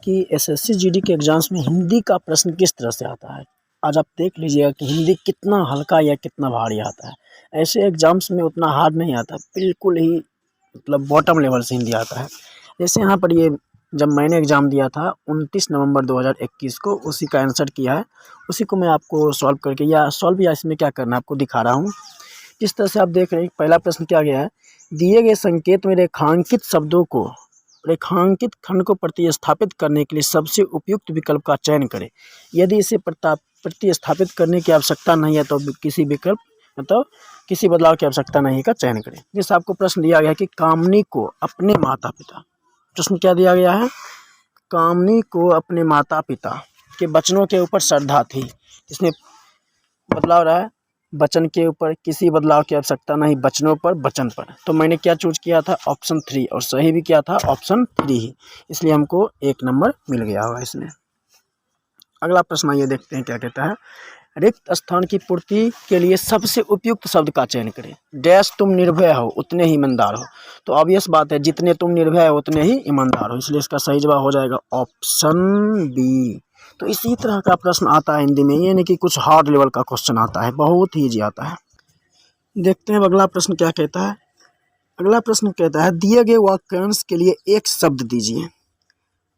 कि SSC GD के exams में हिंदी का प्रश्न किस तरह से आता है। आज आप देख लीजिएगा कि हिंदी कितना हल्का या कितना भारी आता है। ऐसे एग्जाम्स में उतना हार्ड नहीं आता, बिल्कुल ही मतलब बॉटम लेवल से हिंदी आता है। जैसे यहाँ पर ये जब मैंने एग्ज़ाम दिया था 29 नवंबर 2021 को, उसी का आंसर किया है, उसी को मैं आपको सॉल्व करके या इसमें क्या करना है आपको दिखा रहा हूँ। जिस तरह से आप देख रहे हैं, पहला प्रश्न क्या गया है, दिए गए संकेत में रेखांकित शब्दों को रेखांकित खंड को प्रतिस्थापित करने के लिए सबसे उपयुक्त विकल्प का चयन करें। यदि इसे प्रतिस्थापित करने की आवश्यकता नहीं है तो किसी विकल्प मतलब किसी बदलाव की आवश्यकता नहीं का चयन करें। जैसे आपको प्रश्न दिया गया है कि कामनी को अपने माता पिता, प्रश्न क्या दिया गया है, कामनी को अपने माता पिता के वचनों के ऊपर श्रद्धा थी। इसमें बदलाव रहा है वचन के ऊपर, किसी बदलाव की आवश्यकता नहीं, वचनों पर वचन पर। तो मैंने क्या चूज किया था, ऑप्शन 3, और सही भी क्या था, ऑप्शन 3 ही, इसलिए हमको 1 नंबर मिल गया होगा इसमें। अगला प्रश्न आइए देखते हैं क्या कहता है, रिक्त स्थान की पूर्ति के लिए सबसे उपयुक्त शब्द का चयन करें। डैश तुम निर्भय हो उतने ही ईमानदार हो। तो ऑब्वियस बात है, जितने तुम निर्भय हो उतने ही ईमानदार हो, इसलिए इसका सही जवाब हो जाएगा ऑप्शन बी। तो इसी तरह का प्रश्न आता है हिंदी में, ये नहीं कि कुछ हार्ड लेवल का क्वेश्चन आता है, बहुत ही ईजी आता है। देखते हैं अगला प्रश्न क्या कहता है। अगला प्रश्न कहता है, दिए गए वाक्यांश के लिए एक शब्द दीजिए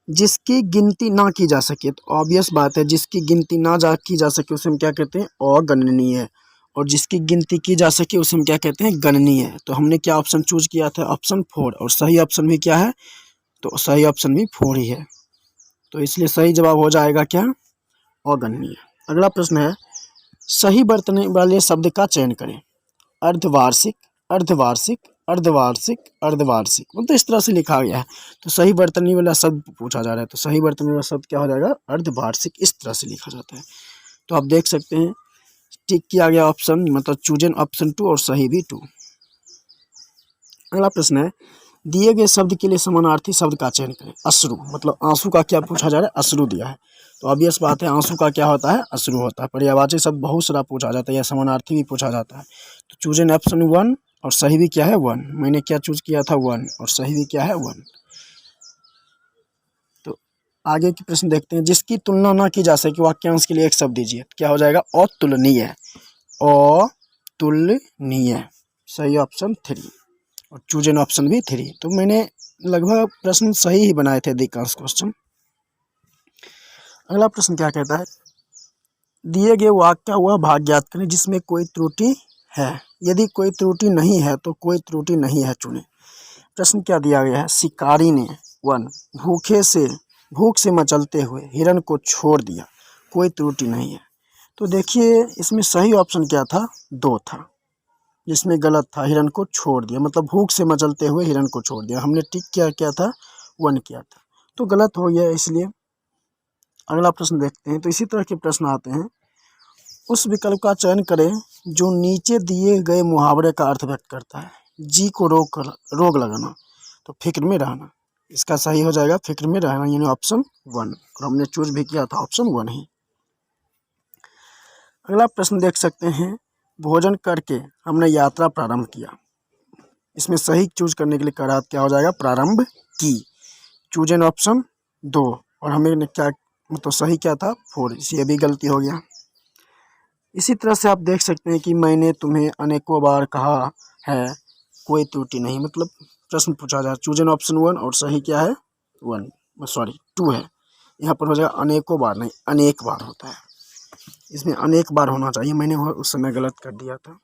जिसकी गिनती ना की जा सके। तो ऑब्वियस बात है, जिसकी गिनती की जा सके उसे हम क्या कहते हैं, अगणनीय, और जिसकी गिनती की जा सके उसे हम क्या कहते हैं, गणनीय। तो हमने क्या ऑप्शन चूज किया था, ऑप्शन 4, और सही ऑप्शन भी क्या है, तो सही ऑप्शन भी 4 ही है। तो इसलिए सही जवाब हो जाएगा क्या, अगणनीय। अगला प्रश्न है, सही बरतने वाले शब्द का चयन करें। अर्धवार्षिक, अर्धवार्षिक, अर्धवार्षिक, अर्धवार्षिक, मतलब इस तरह से लिखा गया है। तो सही बर्तनी वाला शब्द पूछा जा रहा है, तो सही बर्तनी वाला शब्द क्या हो जाएगा, अर्धवार्षिक, इस तरह से लिखा जाता है। तो आप देख सकते हैं टिक किया गया ऑप्शन, मतलब चूजन ऑप्शन 2 और सही भी 2। अगला प्रश्न है, दिए गए शब्द के लिए समानार्थी शब्द का चयन करें। अश्रु, मतलब आंसू का क्या पूछा जा रहा है, अश्रु दिया है। तो ऑब्वियस बात है, आंसू का क्या होता है, अश्रु होता है। पर्यायवाची शब्द बहुत सारा पूछा जाता है या समानार्थी भी पूछा जाता है। तो चूजन ऑप्शन 1 और सही भी क्या है 1। मैंने क्या चूज किया था 1, और सही भी क्या है 1। तो आगे के प्रश्न देखते हैं, जिसकी तुलना ना की जा सके वाक्यांश के लिए एक शब्द दीजिए। क्या हो जाएगा, अतुलनीय, अतुलनीय, सही ऑप्शन 3, और चूजन ऑप्शन भी 3। तो मैंने लगभग प्रश्न सही ही बनाए थे अधिकांश क्वेश्चन। अगला प्रश्न क्या कहता है, दिए गए वाक्य का वह भाग ज्ञात करें जिसमें कोई त्रुटि है। यदि कोई त्रुटि नहीं है तो कोई त्रुटि नहीं है चुनें। प्रश्न क्या दिया गया है, शिकारी ने 1 भूख से मचलते हुए हिरण को छोड़ दिया, कोई त्रुटि नहीं है। तो देखिए इसमें सही ऑप्शन क्या था, 2 था, जिसमें गलत था, हिरण को छोड़ दिया, मतलब भूख से मचलते हुए हिरण को छोड़ दिया। हमने टिक क्या था, 1 किया था, तो गलत हो गया इसलिए। अगला प्रश्न देखते हैं। तो इसी तरह के प्रश्न आते हैं, उस विकल्प का चयन करें जो नीचे दिए गए मुहावरे का अर्थ व्यक्त करता है। जी को रोग लगाना, तो फिक्र में रहना, इसका सही हो जाएगा फिक्र में रहना, यानी ऑप्शन 1, और हमने चूज भी किया था ऑप्शन 1 ही। अगला प्रश्न देख सकते हैं, भोजन करके हमने यात्रा प्रारंभ किया। इसमें सही चूज करने के लिए करा क्या हो जाएगा, प्रारंभ की, चूजन ऑप्शन 2, और हमें क्या मतलब सही क्या था 4, ये भी गलती हो गया। इसी तरह से आप देख सकते हैं कि मैंने तुम्हें अनेकों बार कहा है, कोई त्रुटि नहीं, मतलब प्रश्न पूछा जाए, चूजन ऑप्शन 1 और सही क्या है 2 है। यहाँ पर हो जाएगा अनेकों बार, नहीं अनेक बार होता है, इसमें अनेक बार होना चाहिए, मैंने उस समय गलत कर दिया था।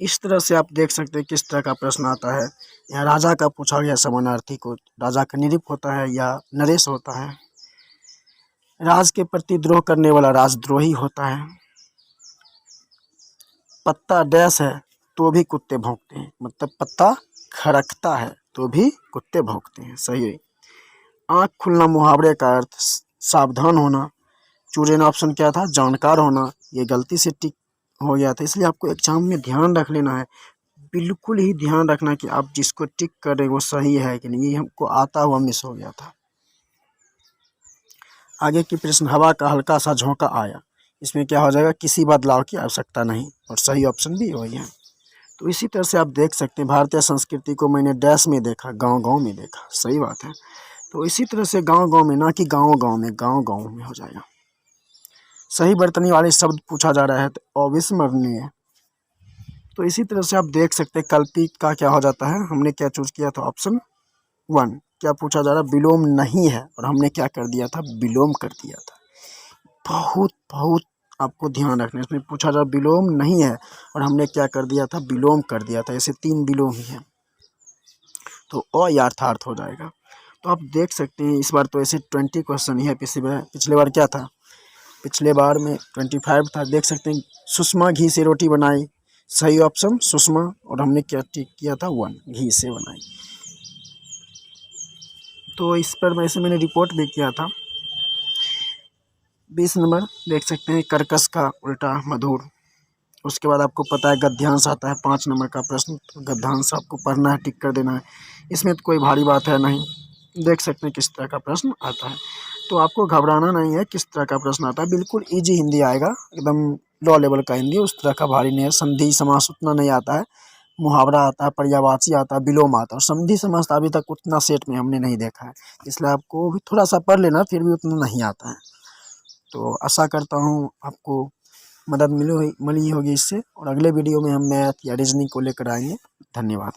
इस तरह से आप देख सकते हैं किस तरह का प्रश्न आता है। यहाँ राजा का पूछा गया समानार्थी को, राजा का निरूप होता है या नरेश होता है। राज के प्रति द्रोह करने वाला राजद्रोही होता है। पत्ता डैश है तो भी कुत्ते भौंकते हैं, मतलब पत्ता खड़कता है तो भी कुत्ते भौंकते हैं, सही है। आँख खुलना मुहावरे का अर्थ सावधान होना, चूजन ऑप्शन क्या था, जानकार होना, ये गलती से टिक हो गया था, इसलिए आपको एग्जाम में ध्यान रख लेना है, बिल्कुल ही ध्यान रखना कि आप जिसको टिक कर रहे वो सही है कि नहीं, ये हमको आता हुआ मिस हो गया था। आगे की प्रश्न, हवा का हल्का सा झोंका आया, इसमें क्या हो जाएगा, किसी बदलाव की आवश्यकता नहीं, और सही ऑप्शन भी वही है। तो इसी तरह से आप देख सकते हैं, भारतीय संस्कृति को मैंने डैश में देखा, गांव गांव में देखा, सही बात है। तो इसी तरह से गांव-गांव में, ना कि गांव-गांव में, गांव-गांव में हो जाएगा। सही बर्तनी वाले शब्द पूछा जा रहा है तो अविस्मरणीय। तो इसी तरह से आप देख सकते हैं कल्पित का क्या हो जाता है। हमने क्या चूज किया था, ऑप्शन 1। क्या पूछा जा रहा है, विलोम नहीं है, और हमने क्या कर दिया था, विलोम कर दिया था। बहुत बहुत आपको ध्यान रखना है, इसमें पूछा जा रहा विलोम नहीं है और हमने क्या कर दिया था, विलोम कर दिया था। ऐसे 3 विलोम ही है, तो अयाथार्थ हो जाएगा। तो आप देख सकते हैं इस बार तो ऐसे 20 क्वेश्चन ही है। पिछले बार क्या था, पिछले बार में 25 था। देख सकते हैं सुषमा घी से रोटी बनाई, सही ऑप्शन सुषमा, और हमने क्या टिक किया था, 1 घी से बनाई। तो इस पर मैंने रिपोर्ट भी किया था। 20 नंबर देख सकते हैं कर्कश का उल्टा मधुर। उसके बाद आपको पता है गद्यांश आता है 5 नंबर का प्रश्न, गद्यांश आपको पढ़ना है, टिक कर देना है। इसमें तो कोई भारी बात है नहीं, देख सकते हैं किस तरह का प्रश्न आता है। तो आपको घबराना नहीं है, किस तरह का प्रश्न आता है, बिल्कुल इजी हिंदी आएगा, एकदम लो लेवल का हिंदी, उस तरह का भारी नहीं है। संधि समास उतना नहीं आता है, मुहावरा आता है, पर्यायवाची आता है, विलोम आता है, और संधि समास अभी तक उतना सेट में हमने नहीं देखा है, इसलिए आपको भी थोड़ा सा पढ़ लेना, फिर भी उतना नहीं आता है। तो आशा करता हूँ आपको मदद मिली होगी इससे, और अगले वीडियो में हम मैथ या रीजनिंग को लेकर आएंगे। धन्यवाद।